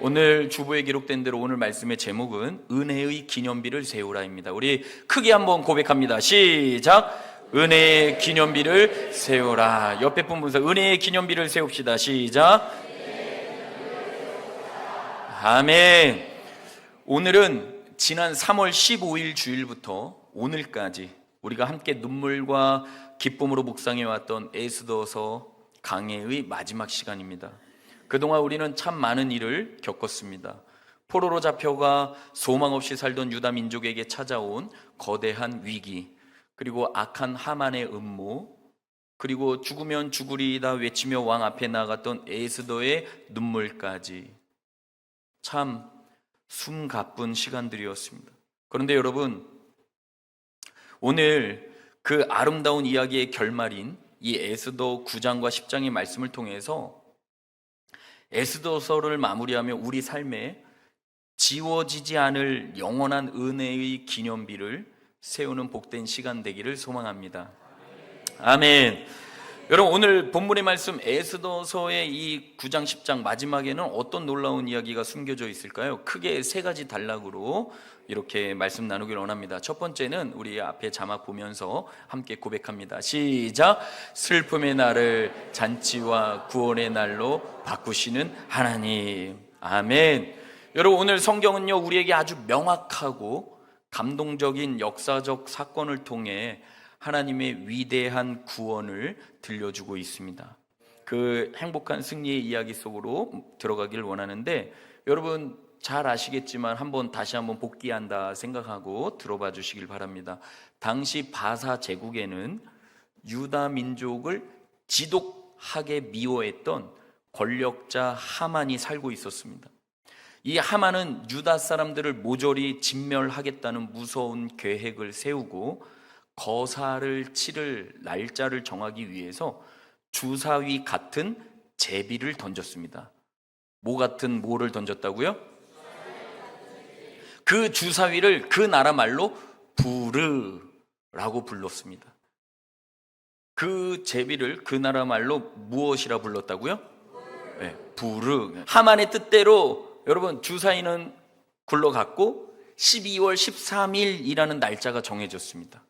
오늘 주보에 기록된 대로 오늘 말씀의 제목은 은혜의 기념비를 세우라입니다. 우리 크게 한번 고백합니다. 시작! 은혜의 기념비를 세우라. 옆에 분 보면서 은혜의 기념비를 세웁시다. 시작! 아멘. 오늘은 지난 3월 15일 주일부터 오늘까지 우리가 함께 눈물과 기쁨으로 묵상해왔던 에스더서 강해의 마지막 시간입니다. 그동안 우리는 참 많은 일을 겪었습니다. 포로로 잡혀가 소망 없이 살던 유다 민족에게 찾아온 거대한 위기, 그리고 악한 하만의 음모, 그리고 죽으면 죽으리이다 외치며 왕 앞에 나갔던 에스더의 눈물까지 참 숨가쁜 시간들이었습니다. 그런데 여러분, 오늘 그 아름다운 이야기의 결말인 이 에스더 9장과 10장의 말씀을 통해서 에스더서를 마무리하며 우리 삶에 지워지지 않을 영원한 은혜의 기념비를 세우는 복된 시간 되기를 소망합니다. 아멘. 여러분, 오늘 본문의 말씀 에스더서의 이 9장 10장 마지막에는 어떤 놀라운 이야기가 숨겨져 있을까요? 크게 세 가지 단락으로 이렇게 말씀 나누길 원합니다. 첫 번째는 우리 앞에 자막 보면서 함께 고백합니다. 시작! 슬픔의 날을 잔치와 구원의 날로 바꾸시는 하나님. 아멘. 여러분, 오늘 성경은요 우리에게 아주 명확하고 감동적인 역사적 사건을 통해 하나님의 위대한 구원을 들려주고 있습니다. 그 행복한 승리의 이야기 속으로 들어가길 원하는데, 여러분 잘 아시겠지만 다시 한번 복귀한다 생각하고 들어봐 주시길 바랍니다. 당시 바사 제국에는 유다 민족을 지독하게 미워했던 권력자 하만이 살고 있었습니다. 이 하만은 유다 사람들을 모조리 진멸하겠다는 무서운 계획을 세우고 거사를 치를 날짜를 정하기 위해서 주사위 같은 제비를 던졌습니다. 뭐 같은 뭐를 던졌다고요? 그 주사위를 그 나라 말로 부르라고 불렀습니다. 그 제비를 그 나라 말로 무엇이라 불렀다고요? 네, 부르. 하만의 뜻대로 여러분 주사위는 굴러갔고 12월 13일이라는 날짜가 정해졌습니다.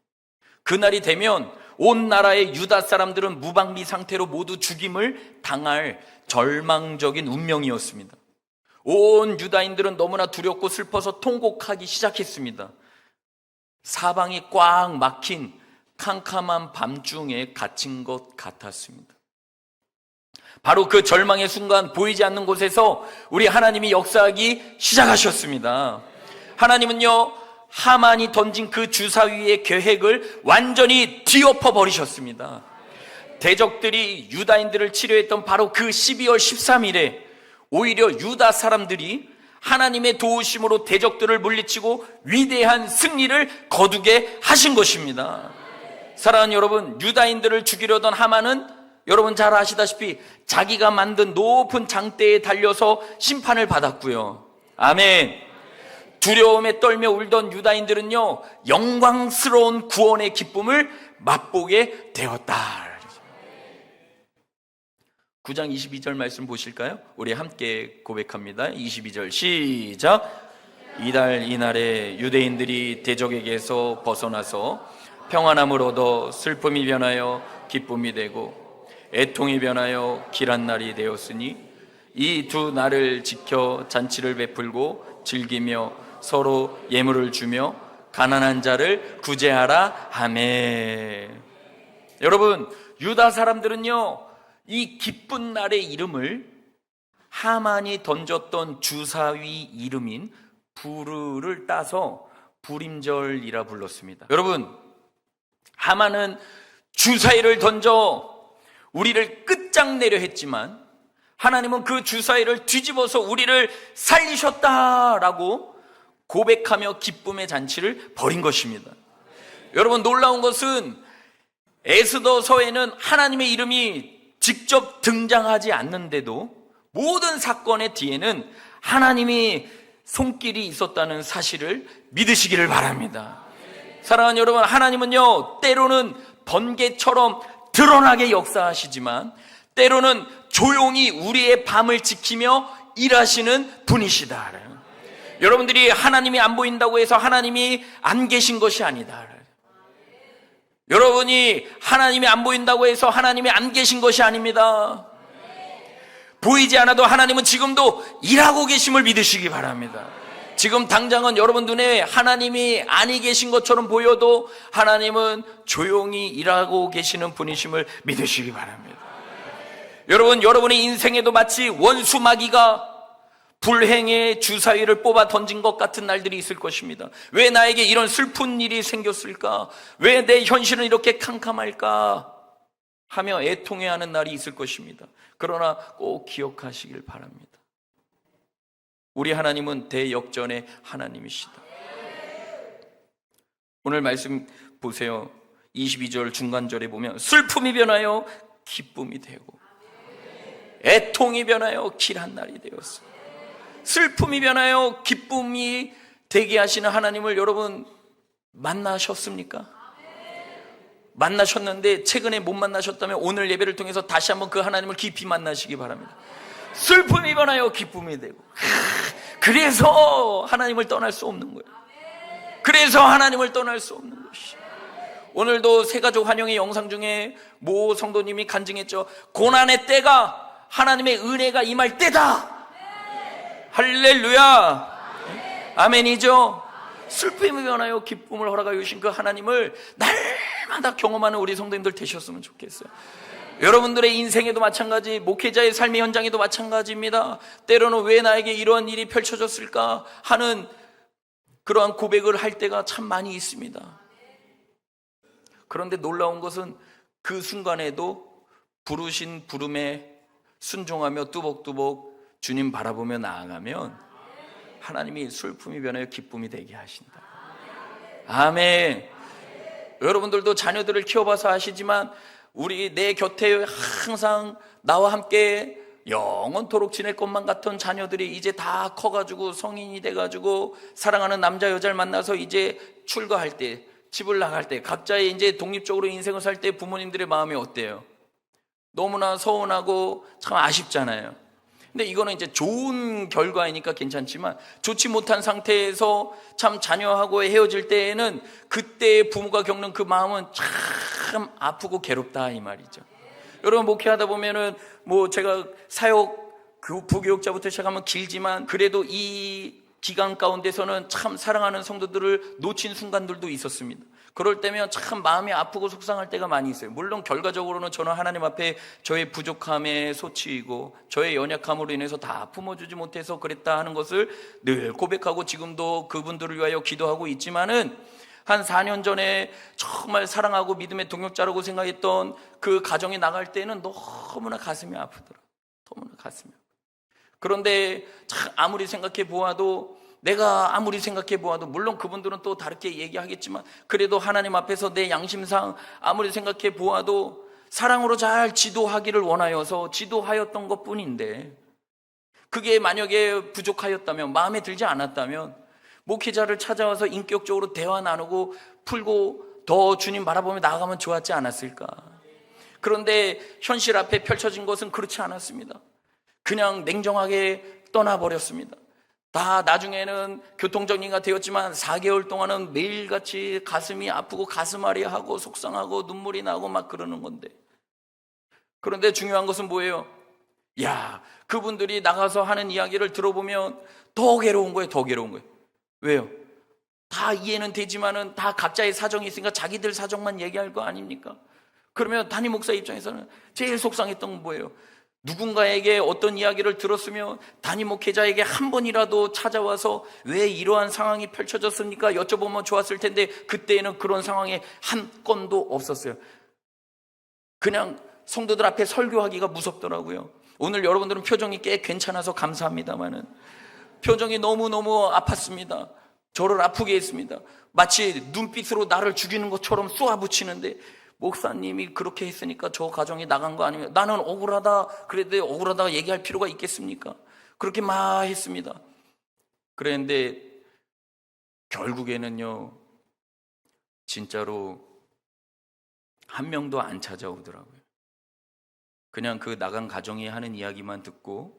그날이 되면 온 나라의 유다 사람들은 무방비 상태로 모두 죽임을 당할 절망적인 운명이었습니다. 온 유다인들은 너무나 두렵고 슬퍼서 통곡하기 시작했습니다. 사방이 꽉 막힌 캄캄한 밤중에 갇힌 것 같았습니다. 바로 그 절망의 순간 보이지 않는 곳에서 우리 하나님이 역사하기 시작하셨습니다. 하나님은요 하만이 던진 그 주사위의 계획을 완전히 뒤엎어 버리셨습니다. 대적들이 유다인들을 치료했던 바로 그 12월 13일에 오히려 유다 사람들이 하나님의 도우심으로 대적들을 물리치고 위대한 승리를 거두게 하신 것입니다. 사랑하는 여러분, 유다인들을 죽이려던 하만은 여러분 잘 아시다시피 자기가 만든 높은 장대에 달려서 심판을 받았고요. 아멘. 두려움에 떨며 울던 유다인들은요 영광스러운 구원의 기쁨을 맛보게 되었다. 9장 22절 말씀 보실까요? 우리 함께 고백합니다. 22절 시작! 이달 이날에 유대인들이 대적에게서 벗어나서 평안함을 얻어 슬픔이 변하여 기쁨이 되고 애통이 변하여 길한 날이 되었으니 이 두 날을 지켜 잔치를 베풀고 즐기며 서로 예물을 주며 가난한 자를 구제하라. 아멘. 여러분, 유다 사람들은요 이 기쁜 날의 이름을 하만이 던졌던 주사위 이름인 부르를 따서 불임절이라 불렀습니다. 여러분, 하만은 주사위를 던져 우리를 끝장내려 했지만 하나님은 그 주사위를 뒤집어서 우리를 살리셨다라고 고백하며 기쁨의 잔치를 벌인 것입니다. 여러분, 놀라운 것은 에스더서에는 하나님의 이름이 직접 등장하지 않는데도 모든 사건의 뒤에는 하나님이 손길이 있었다는 사실을 믿으시기를 바랍니다. 사랑하는 여러분, 하나님은요 때로는 번개처럼 드러나게 역사하시지만 때로는 조용히 우리의 밤을 지키며 일하시는 분이시다. 여러분들이 하나님이 안 보인다고 해서 하나님이 안 계신 것이 아니다. 여러분이 하나님이 안 보인다고 해서 하나님이 안 계신 것이 아닙니다. 보이지 않아도 하나님은 지금도 일하고 계심을 믿으시기 바랍니다. 지금 당장은 여러분 눈에 하나님이 아니 계신 것처럼 보여도 하나님은 조용히 일하고 계시는 분이심을 믿으시기 바랍니다. 여러분, 여러분의 인생에도 마치 원수 마귀가 불행의 주사위를 뽑아 던진 것 같은 날들이 있을 것입니다. 왜 나에게 이런 슬픈 일이 생겼을까? 왜 내 현실은 이렇게 캄캄할까? 하며 애통해하는 날이 있을 것입니다. 그러나 꼭 기억하시길 바랍니다. 우리 하나님은 대역전의 하나님이시다. 오늘 말씀 보세요. 22절 중간절에 보면 슬픔이 변하여 기쁨이 되고 애통이 변하여 길한 날이 되었습니다. 슬픔이 변하여 기쁨이 되게 하시는 하나님을 여러분 만나셨습니까? 만나셨는데 최근에 못 만나셨다면 오늘 예배를 통해서 다시 한번 그 하나님을 깊이 만나시기 바랍니다. 슬픔이 변하여 기쁨이 되고, 그래서 하나님을 떠날 수 없는 거예요. 그래서 하나님을 떠날 수 없는 것이. 오늘도 새가족 환영의 영상 중에 모 성도님이 간증했죠. 고난의 때가 하나님의 은혜가 임할 때다. 할렐루야. 아멘이죠. 슬픔이 변하여 기쁨을 허락하여 주신 그 하나님을 날마다 경험하는 우리 성도님들 되셨으면 좋겠어요. 여러분들의 인생에도 마찬가지, 목회자의 삶의 현장에도 마찬가지입니다. 때로는 왜 나에게 이러한 일이 펼쳐졌을까 하는 그러한 고백을 할 때가 참 많이 있습니다. 그런데 놀라운 것은 그 순간에도 부르신 부름에 순종하며 뚜벅뚜벅 주님 바라보며 나아가면 하나님이 슬픔이 변하여 기쁨이 되게 하신다. 아멘. 여러분들도 자녀들을 키워봐서 아시지만 우리 내 곁에 항상 나와 함께 영원토록 지낼 것만 같은 자녀들이 이제 다 커가지고 성인이 돼가지고 사랑하는 남자 여자를 만나서 이제 출가할 때, 집을 나갈 때, 각자의 이제 독립적으로 인생을 살 때 부모님들의 마음이 어때요? 너무나 서운하고 참 아쉽잖아요. 근데 이거는 이제 좋은 결과이니까 괜찮지만 좋지 못한 상태에서 참 자녀하고 헤어질 때에는 그때 부모가 겪는 그 마음은 참 아프고 괴롭다 이 말이죠. 여러분 목회하다 보면은 뭐 제가 사역 부교육자부터 시작하면 길지만 그래도 이 기간 가운데서는 참 사랑하는 성도들을 놓친 순간들도 있었습니다. 그럴 때면 참 마음이 아프고 속상할 때가 많이 있어요. 물론 결과적으로는 저는 하나님 앞에 저의 부족함에 소치이고 저의 연약함으로 인해서 다 품어주지 못해서 그랬다 하는 것을 늘 고백하고 지금도 그분들을 위하여 기도하고 있지만은 한 4년 전에 정말 사랑하고 믿음의 동역자라고 생각했던 그 가정이 나갈 때는 너무나 가슴이 아프더라. 너무나 가슴이 아프더라. 그런데 참 아무리 생각해 보아도 내가 아무리 생각해 보아도 물론 그분들은 또 다르게 얘기하겠지만 그래도 하나님 앞에서 내 양심상 아무리 생각해 보아도 사랑으로 잘 지도하기를 원하여서 지도하였던 것뿐인데 그게 만약에 부족하였다면 마음에 들지 않았다면 목회자를 찾아와서 인격적으로 대화 나누고 풀고 더 주님 바라보며 나아가면 좋았지 않았을까. 그런데 현실 앞에 펼쳐진 것은 그렇지 않았습니다. 그냥 냉정하게 떠나버렸습니다. 다 나중에는 교통정리가 되었지만 4개월 동안은 매일같이 가슴이 아프고 가슴앓이하고 속상하고 눈물이 나고 막 그러는 건데 그런데 중요한 것은 뭐예요? 야, 그분들이 나가서 하는 이야기를 들어보면 더 괴로운 거예요. 더 괴로운 거예요. 왜요? 다 이해는 되지만은 다 각자의 사정이 있으니까 자기들 사정만 얘기할 거 아닙니까? 그러면 담임 목사 입장에서는 제일 속상했던 건 뭐예요? 누군가에게 어떤 이야기를 들었으면 담임 목회자에게 한 번이라도 찾아와서 왜 이러한 상황이 펼쳐졌습니까? 여쭤보면 좋았을 텐데 그때는 그런 상황에 한 건도 없었어요. 그냥 성도들 앞에 설교하기가 무섭더라고요. 오늘 여러분들은 표정이 꽤 괜찮아서 감사합니다만은 표정이 너무너무 아팠습니다. 저를 아프게 했습니다. 마치 눈빛으로 나를 죽이는 것처럼 쏘아붙이는데 목사님이 그렇게 했으니까 저 가정이 나간 거 아니면 나는 억울하다. 그래도 억울하다가 얘기할 필요가 있겠습니까? 그렇게 막 했습니다. 그랬는데 결국에는요 진짜로 한 명도 안 찾아오더라고요. 그냥 그 나간 가정이 하는 이야기만 듣고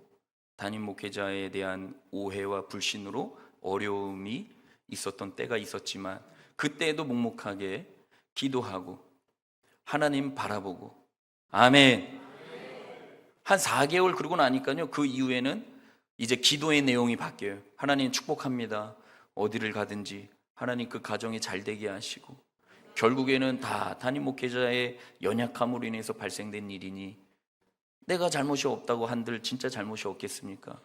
담임 목회자에 대한 오해와 불신으로 어려움이 있었던 때가 있었지만 그때에도 묵묵하게 기도하고 하나님 바라보고, 아멘. 한 4개월 그러고 나니까요, 그 이후에는 이제 기도의 내용이 바뀌어요. 하나님 축복합니다. 어디를 가든지 하나님 그 가정이 잘 되게 하시고, 결국에는 다 담임 목회자의 연약함으로 인해서 발생된 일이니 내가 잘못이 없다고 한들 진짜 잘못이 없겠습니까?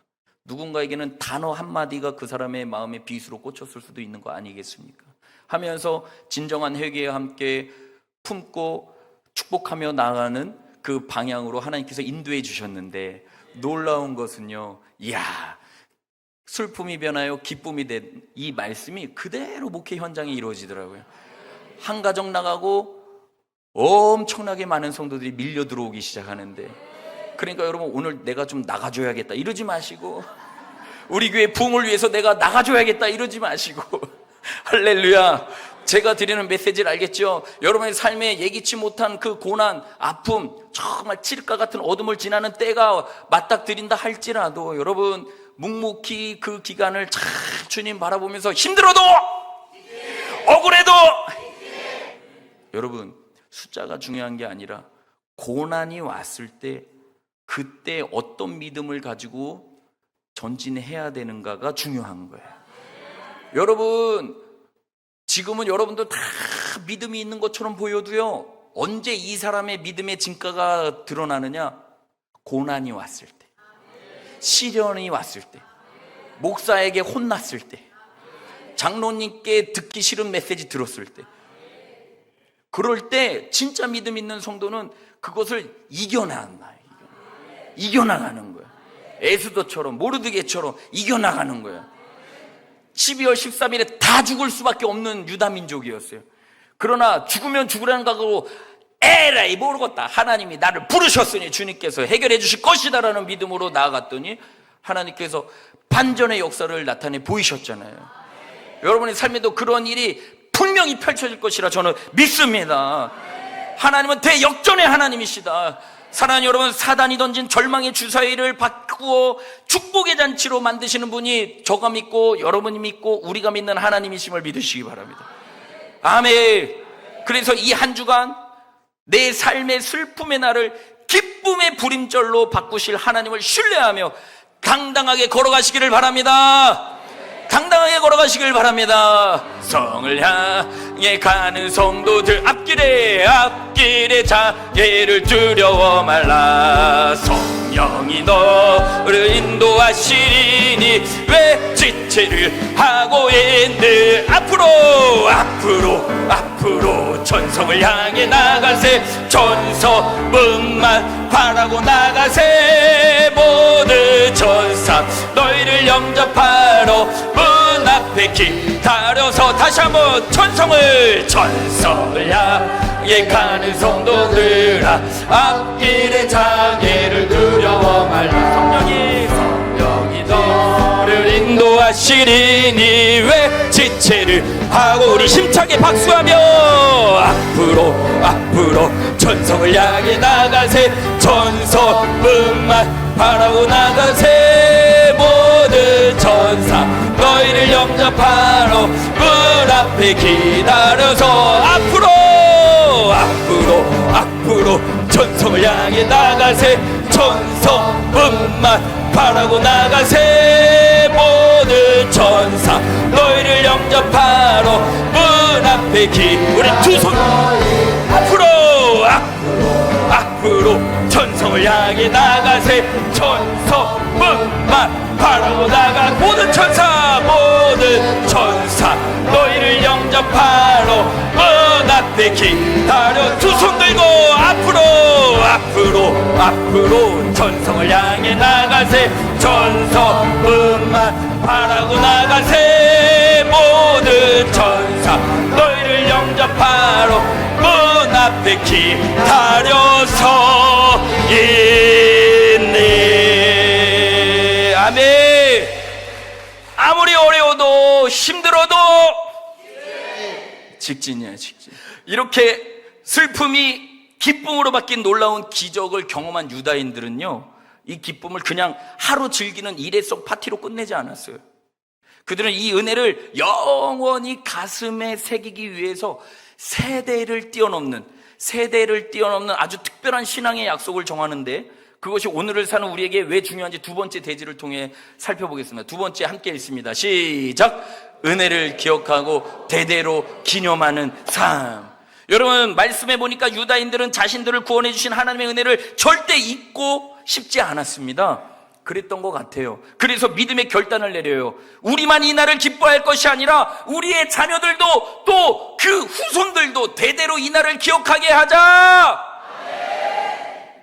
누군가에게는 단어 한마디가 그 사람의 마음에 빗으로 꽂혔을 수도 있는 거 아니겠습니까? 하면서 진정한 회개와 함께 품고 축복하며 나아가는 그 방향으로 하나님께서 인도해 주셨는데, 놀라운 것은요, 이야, 슬픔이 변하여 기쁨이 된 이 말씀이 그대로 목회 현장에 이루어지더라고요. 한 가정 나가고 엄청나게 많은 성도들이 밀려 들어오기 시작하는데, 그러니까 여러분, 오늘 내가 좀 나가줘야겠다 이러지 마시고, 우리 교회 부흥을 위해서 내가 나가줘야겠다 이러지 마시고, 할렐루야. 제가 드리는 메시지를 알겠죠? 여러분의 삶에 예기치 못한 그 고난, 아픔, 정말 칠흑과 같은 어둠을 지나는 때가 맞닥뜨린다 할지라도 여러분 묵묵히 그 기간을 잘 주님 바라보면서 힘들어도, 억울해도, 여러분 숫자가 중요한 게 아니라 고난이 왔을 때 그때 어떤 믿음을 가지고 전진해야 되는가가 중요한 거예요. 여러분, 지금은 여러분들 다 믿음이 있는 것처럼 보여도요, 언제 이 사람의 믿음의 진가가 드러나느냐? 고난이 왔을 때, 시련이 왔을 때, 목사에게 혼났을 때, 장로님께 듣기 싫은 메시지 들었을 때, 그럴 때 진짜 믿음 있는 성도는 그것을 이겨나가는 거야. 에스더처럼, 모르드게처럼 이겨나가는 거야. 12월 13일에 다 죽을 수밖에 없는 유다 민족이었어요. 그러나 죽으면 죽으라는 각오로 에라이 모르겠다, 하나님이 나를 부르셨으니 주님께서 해결해 주실 것이다 라는 믿음으로 나아갔더니 하나님께서 반전의 역사를 나타내 보이셨잖아요. 여러분의 삶에도 그런 일이 분명히 펼쳐질 것이라 저는 믿습니다. 하나님은 대역전의 하나님이시다. 사랑하는 여러분, 사단이 던진 절망의 주사위를 바꾸어 축복의 잔치로 만드시는 분이 저가 믿고 여러분이 믿고 우리가 믿는 하나님이심을 믿으시기 바랍니다. 아멘. 그래서 이 한 주간 내 삶의 슬픔의 날을 기쁨의 부림절로 바꾸실 하나님을 신뢰하며 당당하게 걸어가시기를 바랍니다. 당당하게 걸어가시길 바랍니다. 성을 향해 가는 성도들, 앞길에 자기를 두려워 말라. 성령이 너를 인도하시니 왜 지체를 하고 있는, 앞으로 전성을 향해 나가세. 전성문만 바라고 나가세. 모든 전사 너희를 영접하러 문 앞에 기다려서, 다시 한번 전성을 향해 가는 성도들아, 앞길에 장애를 두려워 말라. 성령이 너를 인도하시리니 왜 지체를 하고, 우리 힘차게 박수하며 앞으로 전성을 향해 나가세. 전성문만 바라고 나가세. 모든 전사 너희를 영접하러 문 앞에 기다려서, 앞으로 전성을 향해 나가세. 전성문만 바라고 나가세. 모든 전사 너희를 영접하러 문 앞에 우리 두 손 앞으로 전성을 향해 나가세. 전성문만 바라고 나가. 모든 전사 너희를 영접하러 문 앞에 기다려. 두 손 들고 앞으로 전성을 향해 나가세. 전성문만 바라고 나가세. 모든 전사 너희를 영접하러 문 앞에 기다려서 있네. 아멘. 아무리 어려워도 힘들어도 직진이야, 직진. 이렇게 슬픔이 기쁨으로 바뀐 놀라운 기적을 경험한 유다인들은요, 이 기쁨을 그냥 하루 즐기는 일회성 파티로 끝내지 않았어요. 그들은 이 은혜를 영원히 가슴에 새기기 위해서 세대를 뛰어넘는 아주 특별한 신앙의 약속을 정하는데, 그것이 오늘을 사는 우리에게 왜 중요한지 두 번째 대지를 통해 살펴보겠습니다. 두 번째 함께 읽습니다. 시작! 은혜를 기억하고 대대로 기념하는 삶. 여러분, 말씀해 보니까 유다인들은 자신들을 구원해 주신 하나님의 은혜를 절대 잊고 싶지 않았습니다. 그랬던 것 같아요. 그래서 믿음의 결단을 내려요. 우리만 이 날을 기뻐할 것이 아니라 우리의 자녀들도 또 그 후손들도 대대로 이 날을 기억하게 하자.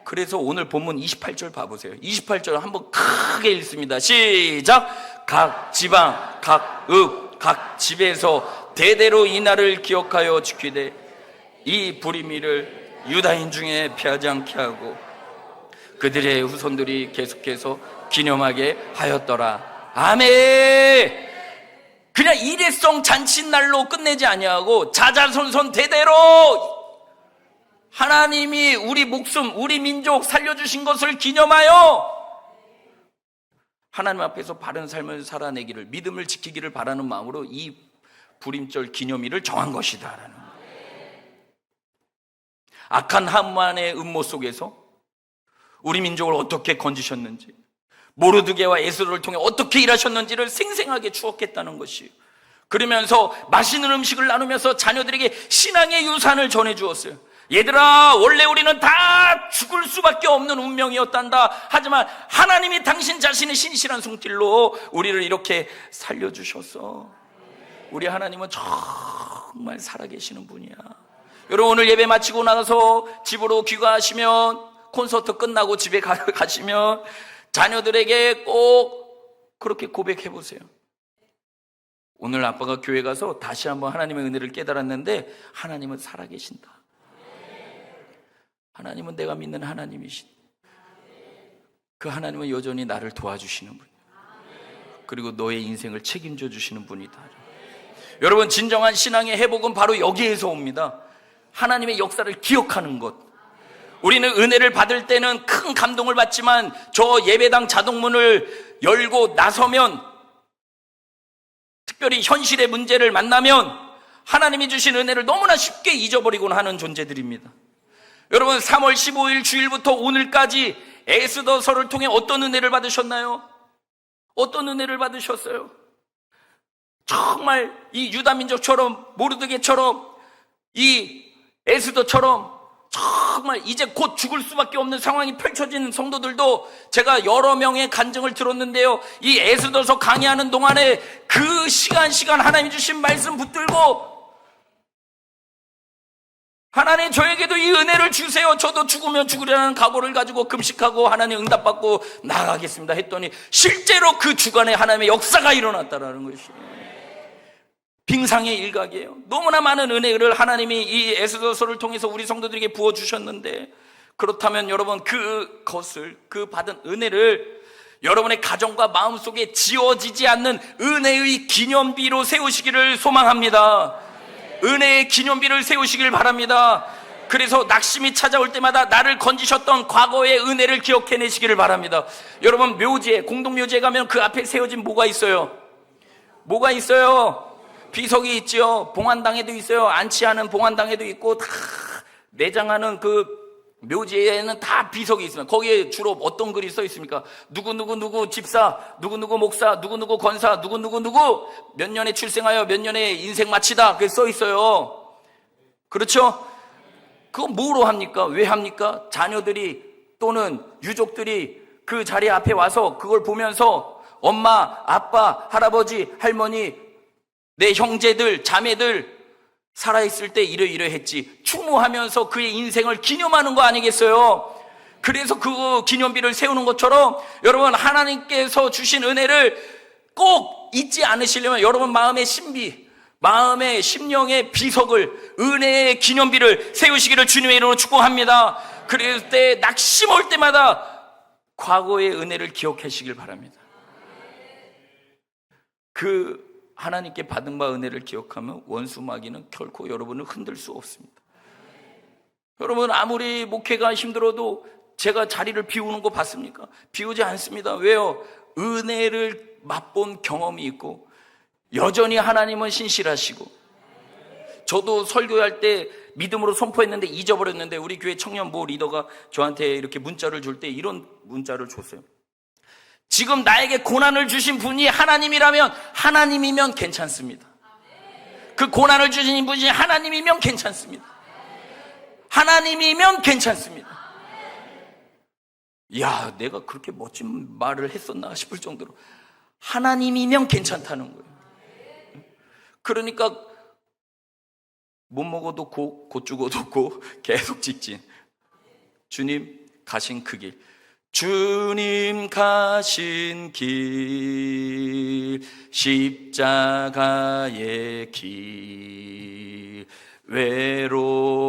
그래서 오늘 본문 28절 봐보세요. 28절 한번 크게 읽습니다. 시작! 각 지방, 각 읍, 각 집에서 대대로 이 날을 기억하여 지키되 이 불의미를 유다인 중에 피하지 않게 하고 그들의 후손들이 계속해서 기념하게 하였더라. 아멘. 그냥 일회성 잔칫날로 끝내지 아니하고 자자손손 대대로 하나님이 우리 목숨, 우리 민족 살려주신 것을 기념하여 하나님 앞에서 바른 삶을 살아내기를, 믿음을 지키기를 바라는 마음으로 이 불임절 기념일을 정한 것이다라는 거예요. 악한 하만의 음모 속에서 우리 민족을 어떻게 건지셨는지, 모르드게와 에스더를 통해 어떻게 일하셨는지를 생생하게 추억했다는 것이에요. 그러면서 맛있는 음식을 나누면서 자녀들에게 신앙의 유산을 전해주었어요. 얘들아, 원래 우리는 다 죽을 수밖에 없는 운명이었단다. 하지만 하나님이 당신 자신의 신실한 손길로 우리를 이렇게 살려주셨어. 우리 하나님은 정말 살아계시는 분이야. 여러분, 오늘 예배 마치고 나서 집으로 귀가하시면, 콘서트 끝나고 집에 가시면 자녀들에게 꼭 그렇게 고백해 보세요. 오늘 아빠가 교회 가서 다시 한번 하나님의 은혜를 깨달았는데 하나님은 살아계신다. 하나님은 내가 믿는 하나님이신, 그 하나님은 여전히 나를 도와주시는 분이야. 그리고 너의 인생을 책임져 주시는 분이다. 여러분, 진정한 신앙의 회복은 바로 여기에서 옵니다. 하나님의 역사를 기억하는 것. 우리는 은혜를 받을 때는 큰 감동을 받지만 저 예배당 자동문을 열고 나서면, 특별히 현실의 문제를 만나면 하나님이 주신 은혜를 너무나 쉽게 잊어버리곤 하는 존재들입니다. 여러분, 3월 15일 주일부터 오늘까지 에스더서를 통해 어떤 은혜를 받으셨나요? 어떤 은혜를 받으셨어요? 정말 이 유다민족처럼, 모르드게처럼, 이 에스더처럼 정말 이제 곧 죽을 수밖에 없는 상황이 펼쳐진 성도들도 제가 여러 명의 간증을 들었는데요, 이 에스더서 강의하는 동안에 그 시간 하나님 주신 말씀 붙들고, 하나님 저에게도 이 은혜를 주세요, 저도 죽으면 죽으려는 각오를 가지고 금식하고 하나님 응답받고 나아가겠습니다 했더니 실제로 그 주간에 하나님의 역사가 일어났다라는 것이에요. 빙상의 일각이에요. 너무나 많은 은혜를 하나님이 이 에스더서를 통해서 우리 성도들에게 부어주셨는데, 그렇다면 여러분, 그것을, 그 받은 은혜를 여러분의 가정과 마음속에 지워지지 않는 은혜의 기념비로 세우시기를 소망합니다. 은혜의 기념비를 세우시길 바랍니다. 그래서 낙심이 찾아올 때마다 나를 건지셨던 과거의 은혜를 기억해내시기를 바랍니다. 여러분, 묘지에, 공동묘지에 가면 그 앞에 세워진 뭐가 있어요? 뭐가 있어요? 비석이 있죠. 봉안당에도 있어요. 안치하는 봉안당에도 있고, 다 내장하는 그 묘지에는 다 비석이 있습니다. 거기에 주로 어떤 글이 써 있습니까? 누구 집사, 누구 목사, 누구 권사, 누구 몇 년에 출생하여 몇 년에 인생 마치다, 그게 써 있어요. 그렇죠? 그거 뭐로 합니까? 왜 합니까? 자녀들이 또는 유족들이 그 자리 앞에 와서 그걸 보면서 엄마, 아빠, 할아버지, 할머니, 내 형제들, 자매들 살아있을 때 이러이러했지, 추모하면서 그의 인생을 기념하는 거 아니겠어요? 그래서 그 기념비를 세우는 것처럼 여러분, 하나님께서 주신 은혜를 꼭 잊지 않으시려면 여러분 마음의 신비, 마음의 심령의 비석을, 은혜의 기념비를 세우시기를 주님의 이름으로 축복합니다. 그럴 때 낙심 올 때마다 과거의 은혜를 기억하시길 바랍니다. 그 하나님께 받은 바 은혜를 기억하면 원수 마귀는 결코 여러분을 흔들 수 없습니다. 여러분, 아무리 목회가 힘들어도 제가 자리를 비우는 거 봤습니까? 비우지 않습니다. 왜요? 은혜를 맛본 경험이 있고 여전히 하나님은 신실하시고, 저도 설교할 때 믿음으로 선포했는데 잊어버렸는데 우리 교회 청년 모 리더가 저한테 이렇게 문자를 줄 때 이런 문자를 줬어요. 지금 나에게 고난을 주신 분이 하나님이라면, 하나님이면 괜찮습니다. 그 고난을 주신 분이 하나님이면 괜찮습니다. 하나님이면 괜찮습니다. 야, 내가 그렇게 멋진 말을 했었나 싶을 정도로 하나님이면 괜찮다는 거예요. 그러니까 못 먹어도 고, 곧 죽어도 고, 계속 직진. 주님 가신 그 길, 주님 가신 길, 십자가의 길, 외롭고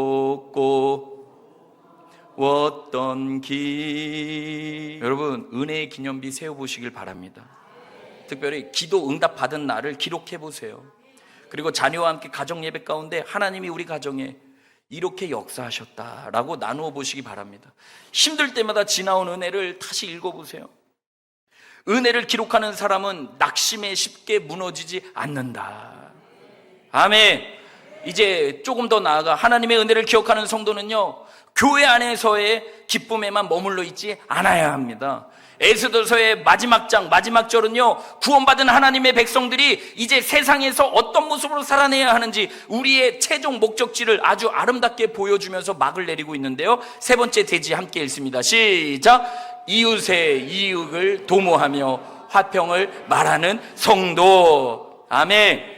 어떤 길. 여러분, 은혜의 기념비 세워보시길 바랍니다. 특별히 기도 응답 받은 날을 기록해 보세요. 그리고 자녀와 함께 가정 예배 가운데 하나님이 우리 가정에 이렇게 역사하셨다라고 나누어 보시기 바랍니다. 힘들 때마다 지나온 은혜를 다시 읽어보세요. 은혜를 기록하는 사람은 낙심에 쉽게 무너지지 않는다. 아멘. 이제 조금 더 나아가 하나님의 은혜를 기억하는 성도는요, 교회 안에서의 기쁨에만 머물러 있지 않아야 합니다. 에스더서의 마지막 장, 마지막 절은요, 구원받은 하나님의 백성들이 이제 세상에서 어떤 모습으로 살아내야 하는지 우리의 최종 목적지를 아주 아름답게 보여주면서 막을 내리고 있는데요, 세 번째 대지 함께 읽습니다. 시작. 이웃의 이익을 도모하며 화평을 말하는 성도. 아멘.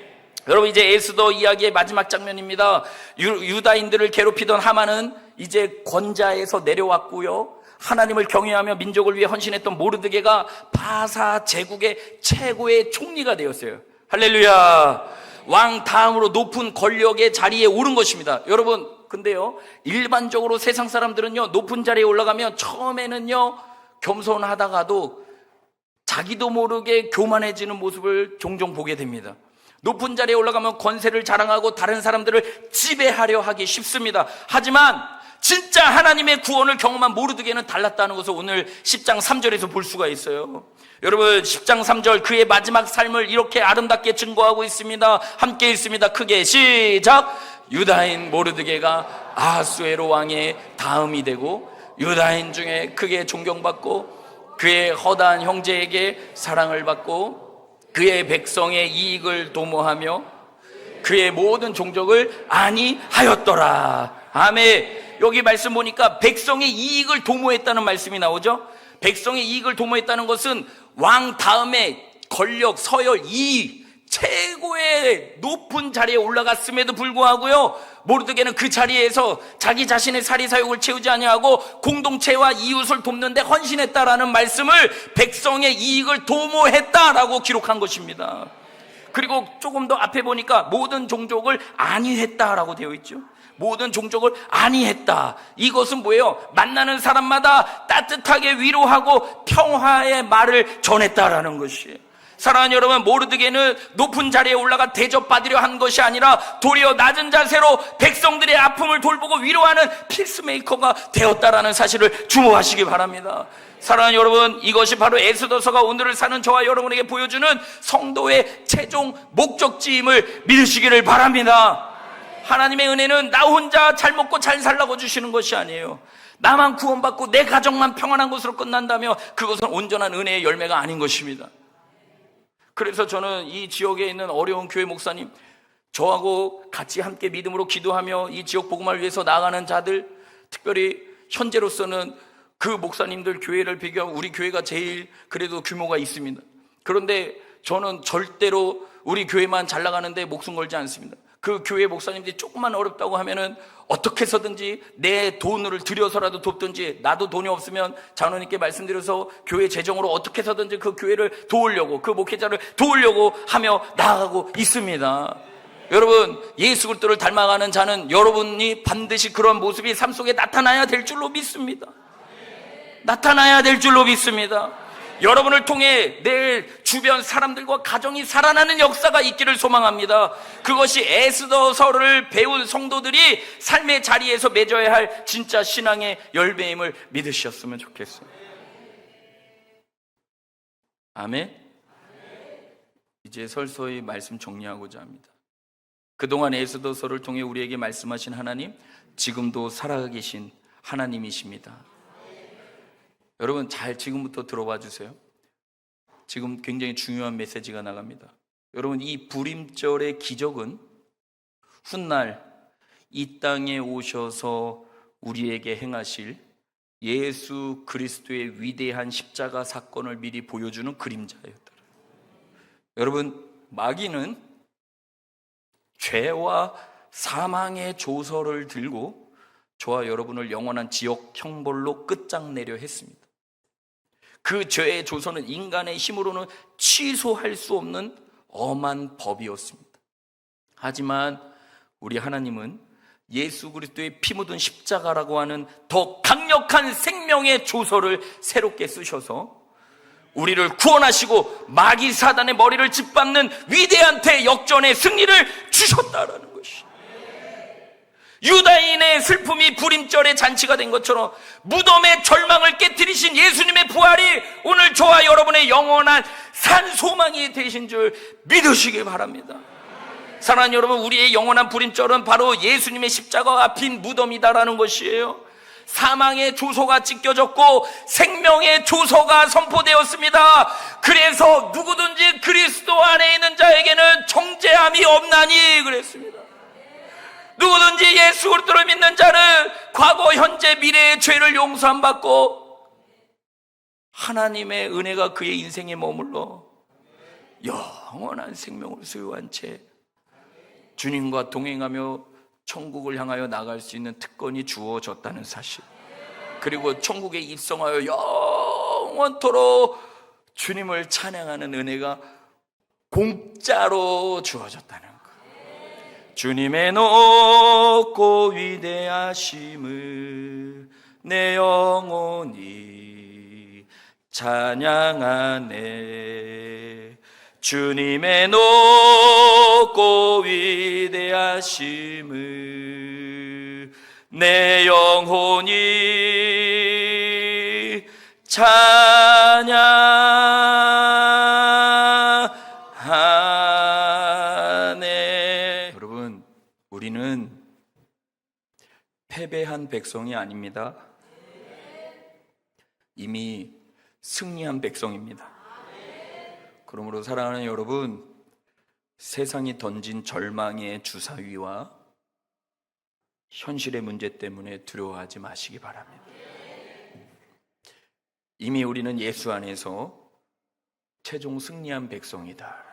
여러분, 이제 에스더 이야기의 마지막 장면입니다. 유다인들을 괴롭히던 하만은 이제 권자에서 내려왔고요, 하나님을 경외하며 민족을 위해 헌신했던 모르드게가 바사 제국의 최고의 총리가 되었어요. 할렐루야. 왕 다음으로 높은 권력의 자리에 오른 것입니다. 여러분, 근데요, 일반적으로 세상 사람들은요, 높은 자리에 올라가면 처음에는요 겸손하다가도 자기도 모르게 교만해지는 모습을 종종 보게 됩니다. 높은 자리에 올라가면 권세를 자랑하고 다른 사람들을 지배하려 하기 쉽습니다. 하지만 진짜 하나님의 구원을 경험한 모르드게는 달랐다는 것을 오늘 10장 3절에서 볼 수가 있어요. 여러분, 10장 3절 그의 마지막 삶을 이렇게 아름답게 증거하고 있습니다. 함께 읽습니다. 크게 시작. 유다인 모르드게가 아하수에로 왕의 다음이 되고 유다인 중에 크게 존경받고 그의 허다한 형제에게 사랑을 받고 그의 백성의 이익을 도모하며 그의 모든 종족을 안위하였더라. 아멘. 여기 말씀 보니까 백성의 이익을 도모했다는 말씀이 나오죠. 백성의 이익을 도모했다는 것은 왕 다음에 권력, 서열, 이익, 최고의 높은 자리에 올라갔음에도 불구하고요, 모르드게는 그 자리에서 자기 자신의 사리사욕을 채우지 아니하고 공동체와 이웃을 돕는 데 헌신했다라는 말씀을 백성의 이익을 도모했다라고 기록한 것입니다. 그리고 조금 더 앞에 보니까 모든 종족을 안위했다라고 되어 있죠. 모든 종족을 안위했다. 이것은 뭐예요? 만나는 사람마다 따뜻하게 위로하고 평화의 말을 전했다라는 것이에요. 사랑하는 여러분, 모르드게는 높은 자리에 올라가 대접받으려 한 것이 아니라 도리어 낮은 자세로 백성들의 아픔을 돌보고 위로하는 피스메이커가 되었다라는 사실을 주목하시기 바랍니다. 사랑하는 여러분, 이것이 바로 에스더서가 오늘을 사는 저와 여러분에게 보여주는 성도의 최종 목적지임을 믿으시기를 바랍니다. 하나님의 은혜는 나 혼자 잘 먹고 잘 살라고 주시는 것이 아니에요. 나만 구원받고 내 가정만 평안한 것으로 끝난다면 그것은 온전한 은혜의 열매가 아닌 것입니다. 그래서 저는 이 지역에 있는 어려운 교회 목사님, 저하고 같이 함께 믿음으로 기도하며 이 지역 복음을 위해서 나아가는 자들, 특별히 현재로서는 그 목사님들 교회를 비교하면 우리 교회가 제일 그래도 규모가 있습니다. 그런데 저는 절대로 우리 교회만 잘 나가는데 목숨 걸지 않습니다. 그 교회 목사님들이 조금만 어렵다고 하면은 어떻게 해서든지 내 돈을 들여서라도 돕든지, 나도 돈이 없으면 장로님께 말씀드려서 교회 재정으로 어떻게 해서든지 그 교회를 도우려고, 그 목회자를 도우려고 하며 나아가고 있습니다. 여러분, 예수 그리스도를 닮아가는 자는 여러분이 반드시 그런 모습이 삶 속에 나타나야 될 줄로 믿습니다. 나타나야 될 줄로 믿습니다. 여러분을 통해 내 주변 사람들과 가정이 살아나는 역사가 있기를 소망합니다. 그것이 에스더서를 배운 성도들이 삶의 자리에서 맺어야 할 진짜 신앙의 열매임을 믿으셨으면 좋겠어요. 아멘. 이제 서서히 말씀 정리하고자 합니다. 그동안 에스더서를 통해 우리에게 말씀하신 하나님, 지금도 살아계신 하나님이십니다. 여러분 잘 지금부터 들어봐 주세요. 지금 굉장히 중요한 메시지가 나갑니다. 여러분, 이 불임절의 기적은 훗날 이 땅에 오셔서 우리에게 행하실 예수 그리스도의 위대한 십자가 사건을 미리 보여주는 그림자였다. 여러분, 마귀는 죄와 사망의 조서를 들고 저와 여러분을 영원한 지옥 형벌로 끝장내려 했습니다. 그 죄의 조서는 인간의 힘으로는 취소할 수 없는 엄한 법이었습니다. 하지만 우리 하나님은 예수 그리스도의 피 묻은 십자가라고 하는 더 강력한 생명의 조서를 새롭게 쓰셔서 우리를 구원하시고 마귀 사단의 머리를 짓밟는 위대한 대역전의 승리를 주셨다라는 것이, 유다인의 슬픔이 불임절의 잔치가 된 것처럼 무덤의 절망을 깨뜨리신 예수님의 부활이 오늘 저와 여러분의 영원한 산 소망이 되신 줄 믿으시길 바랍니다. 사랑하는 여러분, 우리의 영원한 불임절은 바로 예수님의 십자가가 앞인 무덤이다라는 것이에요. 사망의 조소가 찢겨졌고 생명의 조서가 선포되었습니다. 그래서 누구든지 그리스도 안에 있는 자에게는 정죄함이 없나니 그랬습니다. 누구든지 예수 그리스도를 믿는 자는 과거, 현재, 미래의 죄를 용서함 받고 하나님의 은혜가 그의 인생에 머물러 영원한 생명을 소유한 채 주님과 동행하며 천국을 향하여 나갈 수 있는 특권이 주어졌다는 사실, 그리고 천국에 입성하여 영원토록 주님을 찬양하는 은혜가 공짜로 주어졌다는 것. 주님의 높고 위대하심을 내 영혼이 찬양하네. 주님의 높고 위대하심을 내 영혼이 찬양하네. 여러분, 우리는 패배한 백성이 아닙니다. 이미 승리한 백성입니다. 그러므로 사랑하는 여러분, 세상이 던진 절망의 주사위와 현실의 문제 때문에 두려워하지 마시기 바랍니다. 이미 우리는 예수 안에서 최종 승리한 백성이다.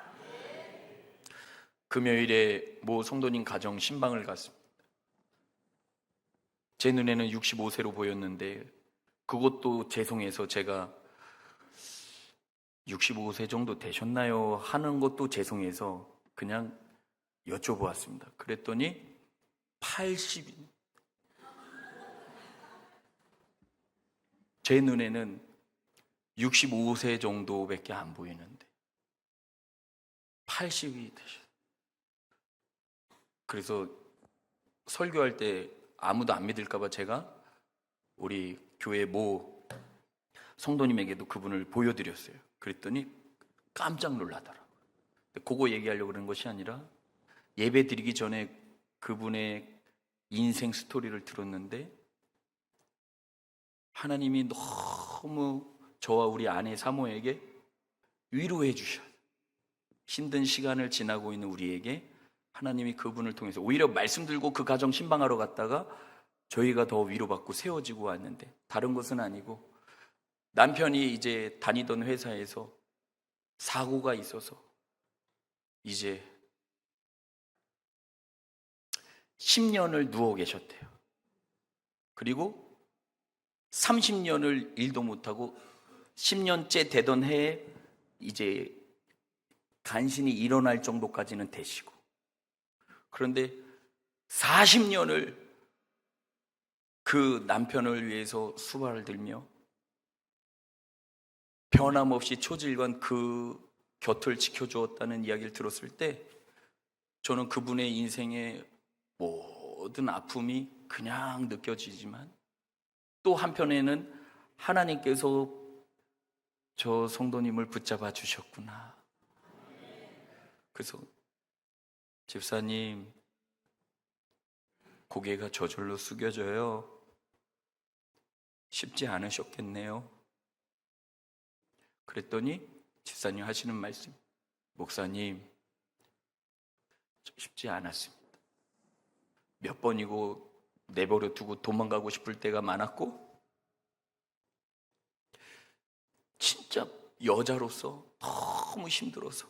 금요일에 모 성도님 가정 신방을 갔습니다. 제 눈에는 65세로 보였는데 그것도 죄송해서 제가 65세 정도 되셨나요? 하는 것도 죄송해서 그냥 여쭤보았습니다. 그랬더니 80. 제 눈에는 65세 정도밖에 안 보이는데 80이 되셨어요. 그래서 설교할 때 아무도 안 믿을까 봐 제가 우리 교회 모 성도님에게도 그분을 보여드렸어요. 그랬더니 깜짝 놀라더라고요. 그거 얘기하려고 그러는 것이 아니라 예배 드리기 전에 그분의 인생 스토리를 들었는데 하나님이 너무 저와 우리 아내 사모에게 위로해 주셔요. 힘든 시간을 지나고 있는 우리에게 하나님이 그분을 통해서 오히려 말씀 들고 그 가정 신방하러 갔다가 저희가 더 위로받고 세워지고 왔는데, 다른 것은 아니고 남편이 이제 다니던 회사에서 사고가 있어서 이제 10년을 누워 계셨대요. 그리고 30년을 일도 못하고 10년째 되던 해에 이제 간신히 일어날 정도까지는 되시고, 그런데 40년을 그 남편을 위해서 수발을 들며 변함없이 초질관 그 곁을 지켜주었다는 이야기를 들었을 때 저는 그분의 인생의 모든 아픔이 그냥 느껴지지만 또 한편에는 하나님께서 저 성도님을 붙잡아 주셨구나. 그래서 집사님 고개가 저절로 숙여져요. 쉽지 않으셨겠네요. 그랬더니 집사님 하시는 말씀, 목사님 쉽지 않았습니다. 몇 번이고 내버려 두고 도망가고 싶을 때가 많았고 진짜 여자로서 너무 힘들어서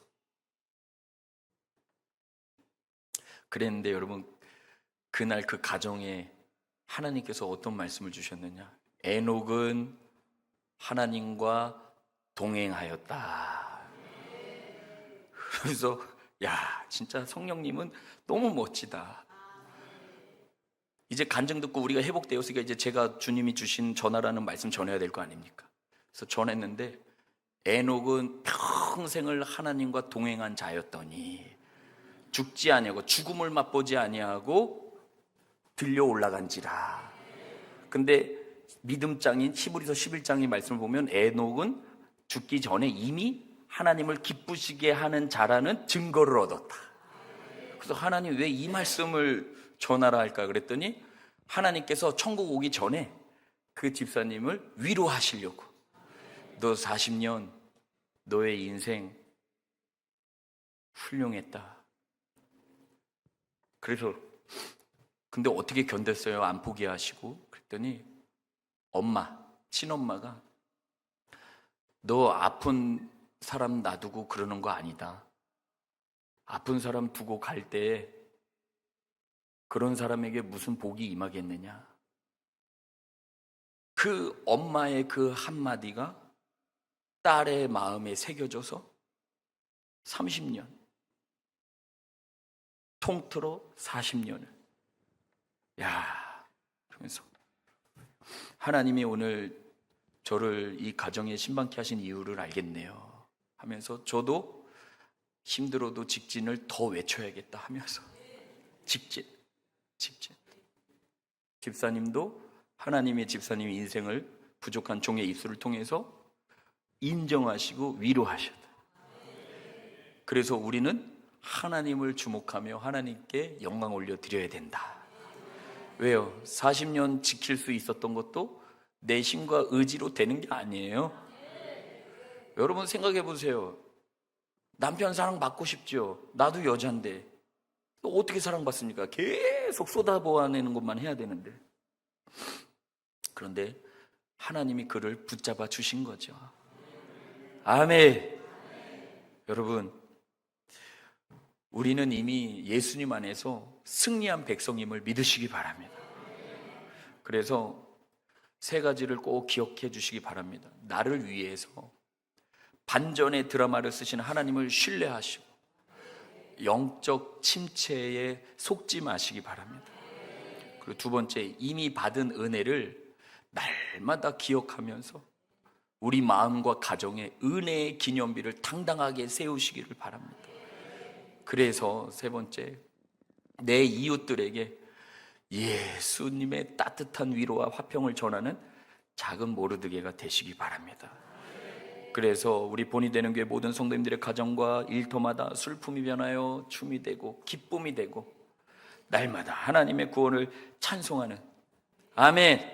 그랬는데 여러분, 그날 그 가정에 하나님께서 어떤 말씀을 주셨느냐? 에녹은 하나님과 동행하였다. 그래서 야, 진짜 성령님은 너무 멋지다. 이제 간증 듣고 우리가 회복되었으니까 이제 제가 주님이 주신 전하라는 말씀 전해야 될 거 아닙니까? 그래서 전했는데 에녹은 평생을 하나님과 동행한 자였더니 죽지 아니하고 죽음을 맛보지 아니하고 들려 올라간지라. 근데 믿음장인 히브리서 11장의 말씀을 보면 에녹은 죽기 전에 이미 하나님을 기쁘시게 하는 자라는 증거를 얻었다. 그래서 하나님 왜 이 말씀을 전하라 할까 그랬더니 하나님께서 천국 오기 전에 그 집사님을 위로하시려고, 너 40년 너의 인생 훌륭했다. 그래서 근데 어떻게 견뎠어요? 안 포기하시고. 그랬더니 엄마, 친엄마가 너 아픈 사람 놔두고 그러는 거 아니다. 아픈 사람 두고 갈 때 그런 사람에게 무슨 복이 임하겠느냐. 그 엄마의 그 한마디가 딸의 마음에 새겨져서 30년, 통틀어 40년을, 야, 그러면서 하나님이 오늘 저를 이 가정에 신방케 하신 이유를 알겠네요 하면서 저도 힘들어도 직진을 더 외쳐야겠다 하면서 직진. 집사님도 하나님의 집사님 인생을 부족한 종의 입술을 통해서 인정하시고 위로하셨다. 그래서 우리는 하나님을 주목하며 하나님께 영광 올려드려야 된다. 왜요? 40년 지킬 수 있었던 것도 내 힘과 의지로 되는 게 아니에요. 여러분 생각해 보세요. 남편 사랑받고 싶죠? 나도 여잔데 또 어떻게 사랑받습니까? 계속 쏟아부어내는 것만 해야 되는데. 그런데 하나님이 그를 붙잡아 주신 거죠. 아멘. 여러분, 우리는 이미 예수님 안에서 승리한 백성임을 믿으시기 바랍니다. 그래서 세 가지를 꼭 기억해 주시기 바랍니다. 나를 위해서 반전의 드라마를 쓰시는 하나님을 신뢰하시고 영적 침체에 속지 마시기 바랍니다. 그리고 두 번째, 이미 받은 은혜를 날마다 기억하면서 우리 마음과 가정에 은혜의 기념비를 당당하게 세우시기를 바랍니다. 그래서 세 번째, 내 이웃들에게 예수님의 따뜻한 위로와 화평을 전하는 작은 모르드게가 되시기 바랍니다. 그래서 우리 본이 되는 교회 모든 성도님들의 가정과 일터마다 슬픔이 변하여 춤이 되고 기쁨이 되고 날마다 하나님의 구원을 찬송하는, 아멘.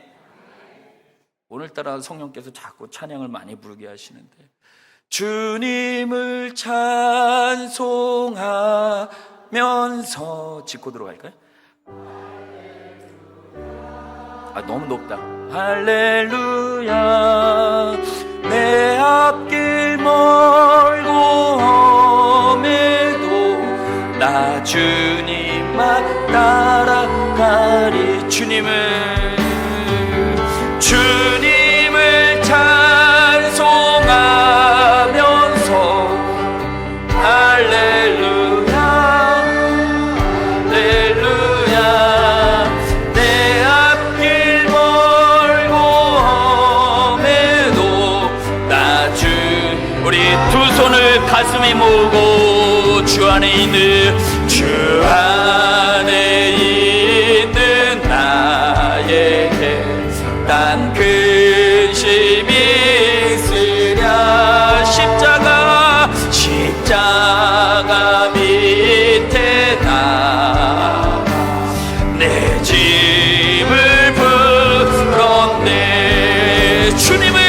오늘따라 성령께서 자꾸 찬양을 많이 부르게 하시는데, 주님을 찬송하면서 짚고 들어갈까요? 너무 높다. 할렐루야. 내 앞길 멀고 험해도 나 주님만 따라가리. 주님을 찬송하면서 할렐루야, 할렐루야. 내 앞길 멀고 험해도 나 주님만 주 안에 있는 나에게 단 근심이 있으랴. 십자가 밑에 내 짐을 풀었네. 주님을